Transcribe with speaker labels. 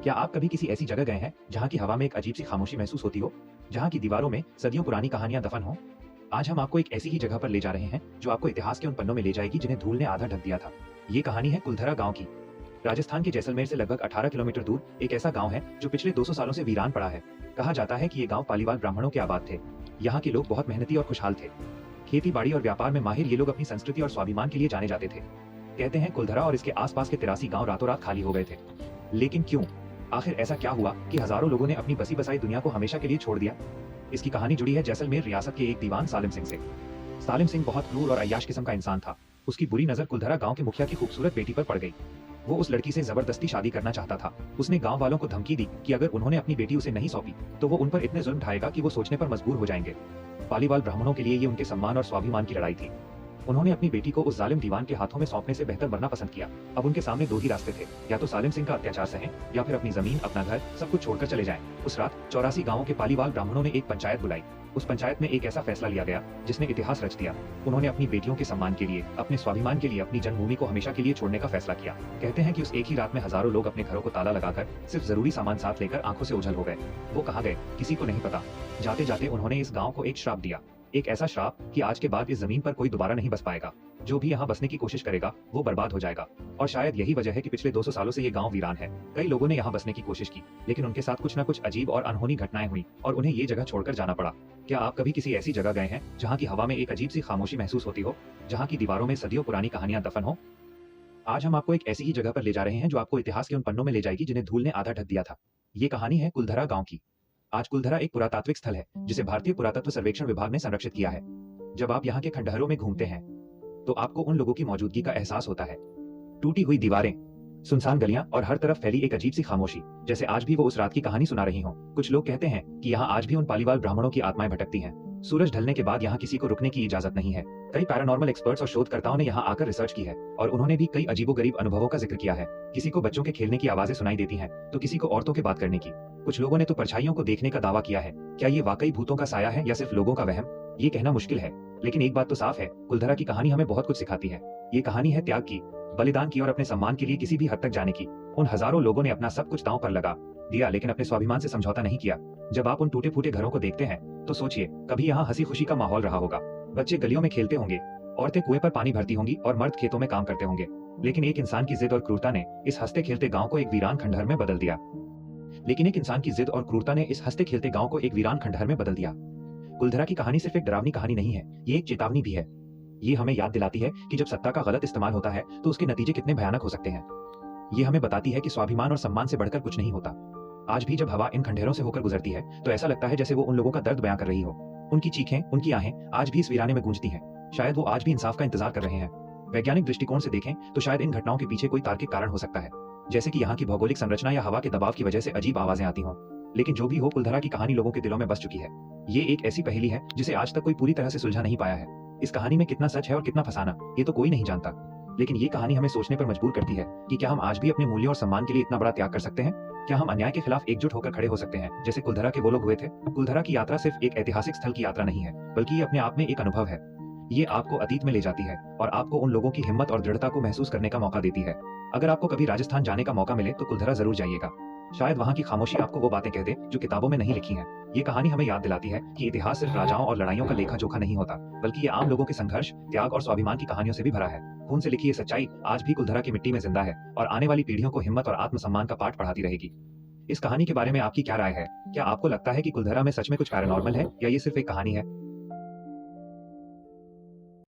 Speaker 1: क्या आप कभी किसी ऐसी जगह गए हैं जहाँ की हवा में एक अजीब सी खामोशी महसूस होती हो, जहाँ की दीवारों में सदियों पुरानी कहानियां दफन हो? आज हम आपको एक ऐसी ही जगह पर ले जा रहे हैं जो आपको इतिहास के उन पन्नों में ले जाएगी जिन्हें धूल ने आधा ढक दिया था। ये कहानी है कुलधरा गांव की। राजस्थान के जैसलमेर से लगभग 18 किलोमीटर दूर एक ऐसा गांव है जो पिछले 200 सालों से वीरान पड़ा है। कहा जाता है कि ये गांव पालीवाल ब्राह्मणों के आबाद थे। यहाँ के लोग बहुत मेहनती और खुशहाल थे। खेती बाड़ी और व्यापार में माहिर ये लोग अपनी संस्कृति और स्वाभिमान के लिए जाने जाते थे। कहते हैं कुलधरा और इसके आसपास के 83 गांव रातों रात खाली हो गए थे। लेकिन क्यों? आखिर ऐसा क्या हुआ कि हजारों लोगों ने अपनी बसी बसाई दुनिया को हमेशा के लिए छोड़ दिया? इसकी कहानी जुड़ी है जैसलमेर रियासत के एक दीवान सालिम सिंह से। सालिम सिंह बहुत क्रूर और अय्याश किस्म का इंसान था। उसकी बुरी नजर कुलधरा गांव के मुखिया की खूबसूरत बेटी पर पड़ गई। वो उस लड़की से जबरदस्ती शादी करना चाहता था। उसने गांव वालों को धमकी दी कि अगर उन्होंने अपनी बेटी उसे नहीं सौंपी तो वो उन पर इतने जुल्म ढाएगा कि वो सोचने पर मजबूर हो जाएंगे। पालीवाल ब्राह्मणों के लिए ये उनके सम्मान और स्वाभिमान की लड़ाई थी। उन्होंने अपनी बेटी को उस जालिम दीवान के हाथों में सौंपने से बेहतर मरना पसंद किया। अब उनके सामने दो ही रास्ते थे, या तो सालिम सिंह का अत्याचार सहें या फिर अपनी जमीन, अपना घर, सब कुछ छोड़कर चले जाएं। उस रात 84 गांवों के पालीवाल ब्राह्मणों ने एक पंचायत बुलाई। उस पंचायत में एक ऐसा फैसला लिया गया जिसने इतिहास रच दिया। उन्होंने अपनी बेटियों के सम्मान के लिए, अपने स्वाभिमान के लिए अपनी जन्मभूमि को हमेशा के लिए छोड़ने का फैसला किया। कहते हैं कि उस एक ही रात में हजारों लोग अपने घरों को ताला लगाकर सिर्फ जरूरी सामान साथ लेकर आंखों से ओझल हो गए। वो कहाँ गए किसी को नहीं पता। जाते जाते उन्होंने इस गाँव को एक श्राप दिया, एक ऐसा श्राप कि आज के बाद इस जमीन पर कोई दोबारा नहीं बस पाएगा। जो भी यहाँ बसने की कोशिश करेगा वो बर्बाद हो जाएगा। और शायद यही वजह है कि पिछले 200 सालों से ये गांव वीरान है। कई लोगों ने यहाँ बसने की कोशिश की, लेकिन उनके साथ कुछ न कुछ अजीब और अनहोनी घटनाएं हुई और उन्हें ये जगह छोड़कर जाना पड़ा। क्या आप कभी किसी ऐसी जगह गए हैं जहाँ की हवा में एक अजीब सी खामोशी महसूस होती हो, जहाँ की दीवारों में सदियों पुरानी कहानियां दफन हो? आज हम आपको एक ऐसी ही जगह पर ले जा रहे हैं जो आपको इतिहास के उन पन्नों में ले जाएगी जिन्हें धूल ने आधा ढक दिया था। ये कहानी है कुलधरा गाँव की। आज कुलधरा एक पुरातात्विक स्थल है जिसे भारतीय पुरातत्व सर्वेक्षण विभाग ने संरक्षित किया है। जब आप यहाँ के खंडहरों में घूमते हैं तो आपको उन लोगों की मौजूदगी का एहसास होता है। टूटी हुई दीवारें, सुनसान गलियां और हर तरफ फैली एक अजीब सी खामोशी, जैसे आज भी वो उस रात की कहानी सुना रही हो। कुछ लोग कहते हैं कि यहाँ आज भी उन पालीवाल ब्राह्मणों की आत्माएं भटकती हैं। सूरज ढलने के बाद यहाँ किसी को रुकने की इजाजत नहीं है। कई पैरानॉर्मल एक्सपर्ट्स और शोधकर्ताओं ने यहाँ आकर रिसर्च की है और उन्होंने भी कई अजीबोगरीब अनुभवों का जिक्र किया है। किसी को बच्चों के खेलने की आवाजें सुनाई देती हैं, तो किसी को औरतों के बात करने की। कुछ लोगों ने तो परछाइयों को देखने का दावा किया है। क्या ये वाकई भूतों का साया है या सिर्फ लोगों का वहम? ये कहना मुश्किल है, लेकिन एक बात तो साफ है, कुलधरा की कहानी हमें बहुत कुछ सिखाती है। ये कहानी है त्याग की, बलिदान की और अपने सम्मान के लिए किसी भी हद तक जाने की। उन हजारों लोगों ने अपना सब कुछ दांव पर लगा दिया, लेकिन अपने स्वाभिमान से समझौता नहीं किया। जब आप उन टूटे फूटे घरों को देखते हैं तो सोचिए, कभी यहाँ हंसी खुशी का माहौल रहा होगा। बच्चे गलियों में खेलते होंगे, औरतें कुएं पर पानी भरती होंगी और मर्द खेतों में काम करते होंगे। लेकिन एक इंसान की जिद और क्रूरता ने इस हंसते खेलते गांव को एक वीरान खंडहर में बदल दिया। कुलधरा की कहानी सिर्फ एक डरावनी कहानी नहीं है, ये एक चेतावनी भी है। ये हमें याद दिलाती है कि जब सत्ता का गलत इस्तेमाल होता है तो उसके नतीजे कितने भयानक हो सकते हैं। ये हमें बताती है कि स्वाभिमान और सम्मान से बढ़कर कुछ नहीं होता। आज भी जब हवा इन खंडहरों से होकर गुजरती है तो ऐसा लगता है जैसे वो उन लोगों का दर्द बयां कर रही हो। उनकी चीखें, उनकी आहें आज भी इस वीराने में गूंजती हैं। शायद वो आज भी इंसाफ का इंतजार कर रहे हैं। वैज्ञानिक दृष्टिकोण से देखें तो शायद इन घटनाओं के पीछे कोई तार्किक कारण हो सकता है, जैसे कि यहाँ की भौगोलिक संरचना या हवा के दबाव की वजह से अजीब आवाजें आती हों। लेकिन जो भी हो, कुलधरा की कहानी लोगों के दिलों में बस चुकी है। ये एक ऐसी पहेली है जिसे आज तक कोई पूरी तरह से सुलझा नहीं पाया है। इस कहानी में कितना सच है और कितना फसाना, ये तो कोई नहीं जानता। लेकिन ये कहानी हमें सोचने पर मजबूर करती है कि क्या हम आज भी अपने मूल्यों और सम्मान के लिए इतना बड़ा त्याग कर सकते हैं? क्या हम अन्याय के खिलाफ एकजुट होकर खड़े हो सकते हैं, जैसे कुलधरा के वो लोग हुए थे? कुलधरा की यात्रा सिर्फ एक ऐतिहासिक स्थल की यात्रा नहीं है, बल्कि ये अपने आप में एक अनुभव है। ये आपको अतीत में ले जाती है और आपको उन लोगों की हिम्मत और दृढ़ता को महसूस करने का मौका देती है। अगर आपको कभी राजस्थान जाने का मौका मिले तो कुलधरा जरूर जाइएगा। शायद वहाँ की खामोशी आपको वो बातें कह दे जो किताबों में नहीं लिखी हैं। ये कहानी हमें याद दिलाती है कि इतिहास सिर्फ राजाओं और लड़ाइयों का लेखा जोखा नहीं होता, बल्कि ये आम लोगों के संघर्ष, त्याग और स्वाभिमान की कहानियों से भी भरा है। खून से लिखी ये सच्चाई आज भी कुलधरा की मिट्टी में जिंदा है और आने वाली पीढ़ियों को हिम्मत और आत्मसम्मान का पाठ पढ़ाती रहेगी। इस कहानी के बारे में आपकी क्या राय है? क्या आपको लगता है कि कुलधरा में सच में कुछ पैरानॉर्मल है या ये सिर्फ एक कहानी है?